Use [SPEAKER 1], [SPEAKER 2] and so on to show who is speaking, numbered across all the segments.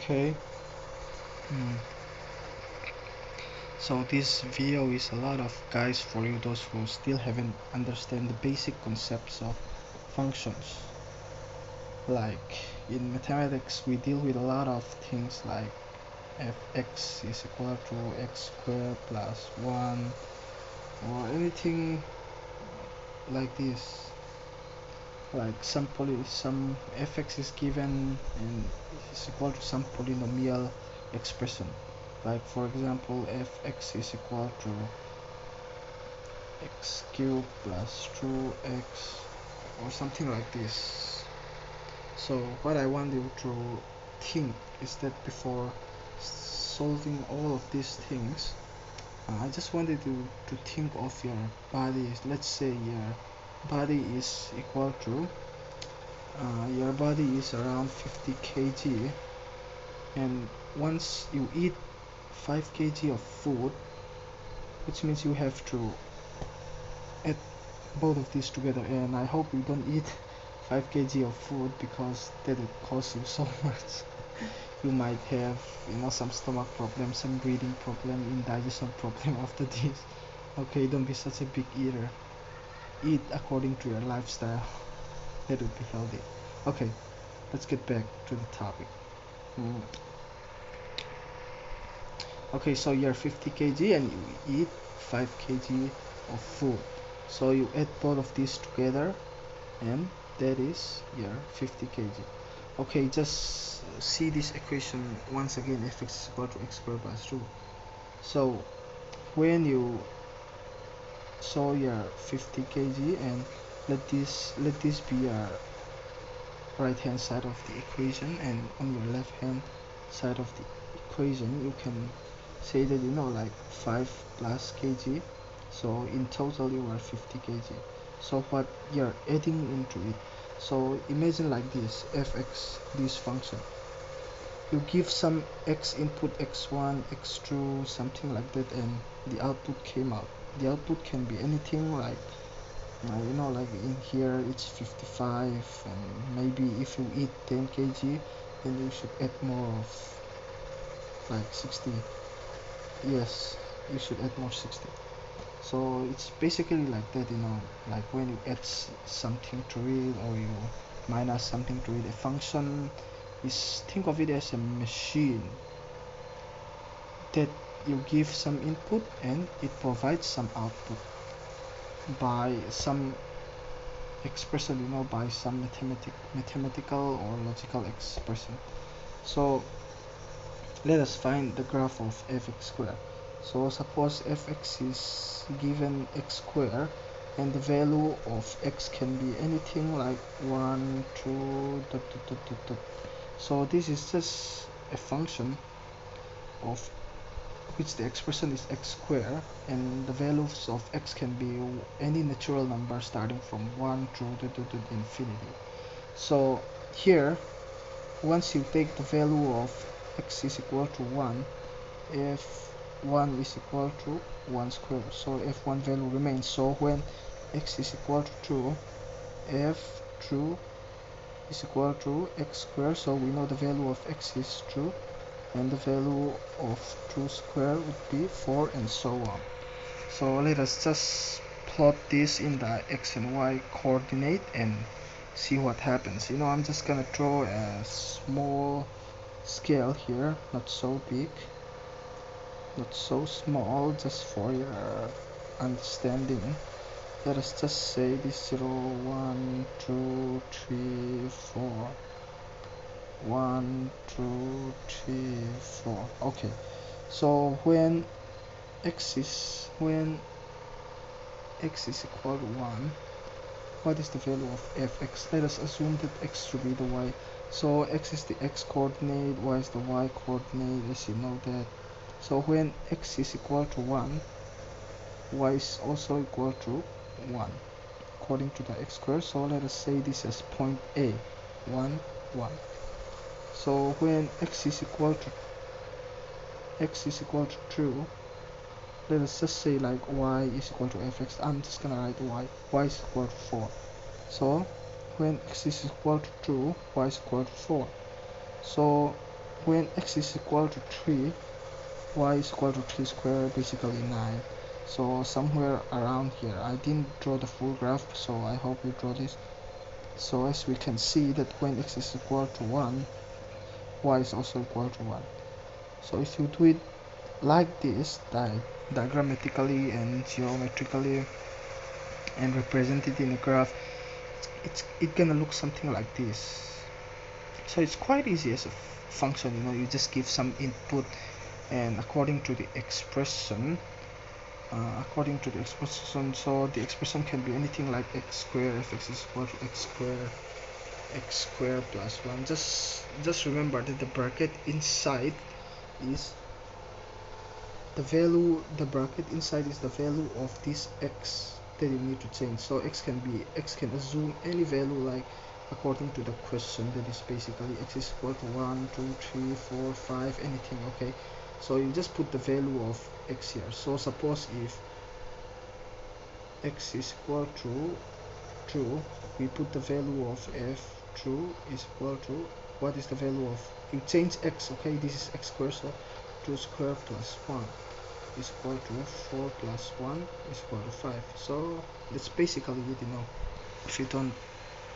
[SPEAKER 1] Okay. Hmm. So this video is a lot of guys for you those who still haven't understand the basic concepts of functions. Like in mathematics we deal with a lot of things like fx is equal to x squared plus 1 or anything like this. Like some fx is given and is equal to some polynomial expression. Like for example fx is equal to x cubed plus 2x or something like this. So what I want you to think is that before solving all of these things, I just wanted you to think of your body. Let's say your body is equal to your body is around 50 kg, and once you eat 5 kg of food, which means you have to add both of these together. And I hope you don't eat 5 kg of food because that would cost you so much. You might have, some stomach problem, some breathing problem, indigestion problem after this. Okay, don't be such a big eater. Eat according to your lifestyle. That would be healthy. Okay, let's get back to the topic. Okay, so you're 50 kg and you eat 5 kg of food. So you add both of these together and that is your 50 kg. Okay, just see this equation once again. Fx is equal to x squared plus 2. So when you your 50 kg and let this be your right hand side of the equation, and on your left hand side of the equation you can say that like 5 plus kg, so in total you are 50 kg. So what you're adding into it, so imagine like this fx, this function, you give some x input, x1, x2, something like that, and the output came out. The output can be anything, like like in here it's 55, and maybe if you eat 10 kg then you should add more of like 60. Yes, you should add more 60. So it's basically like that, like when you add something to it or you minus something to it. A function is, think of it as a machine that you give some input and it provides some output by some expression, by some mathematical or logical expression. So let us find the graph of fx squared. So suppose fx is given x squared and the value of x can be anything like 1, 2, dot, dot, dot, dot, dot. So this is just a function of which the expression is x squared, and the values of x can be any natural number starting from 1 to infinity. So here, once you take the value of x is equal to 1, f1 is equal to 1 square, so f1 value remains. So when x is equal to 2, f2 is equal to x squared, so we know the value of x is 2, and the value of 2 square would be 4, and so on. So let us just plot this in the x and y coordinate and see what happens. I'm just gonna draw a small scale here, not so big, not so small, just for your understanding. Let us just say this 0, 1, 2, 3, 4. 1, 2, 3, 4. Okay, so when x is equal to 1, what is the value of fx? Let us assume that x should be the y. So x is the x coordinate, y is the y coordinate, as you know that. So when x is equal to 1, y is also equal to 1 according to the x squared. So let us say this as point A, 1, 1. So when x is equal to 2, let us just say like y is equal to fx. I'm just gonna write y is equal to 4. So when x is equal to 2, y is equal to 4. So when x is equal to 3, y is equal to 3 square, basically 9. So somewhere around here, I didn't draw the full graph, so I hope you draw this. So as we can see that when x is equal to 1, y is also equal to 1. So if you do it like this, diagrammatically and geometrically, and represent it in a graph, it's gonna look something like this. So it's quite easy as a function, you just give some input, and according to the expression, so the expression can be anything like x squared, fx is equal to x squared plus 1. Just remember that the bracket inside is the bracket inside is the value of this x that you need to change. So x can assume any value, like according to the question, that is basically x is equal to 1, 2, 3, 4, 5, anything. Okay, so you just put the value of x here. So suppose if x is equal to true, we put the value of f true is equal to, what is the value of, you change x. Okay, this is x squared, so 2 squared plus 1 is equal to 4 plus 1 is equal to 5. So that's basically it. If you don't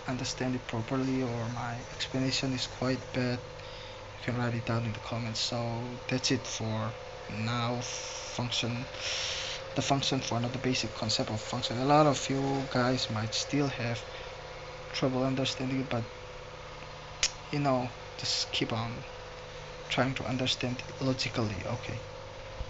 [SPEAKER 1] understand it properly, or my explanation is quite bad, you can write it down in the comments. So that's it for now. The function for another basic concept of function. A lot of you guys might still have trouble understanding it, but just keep on trying to understand it logically. Okay.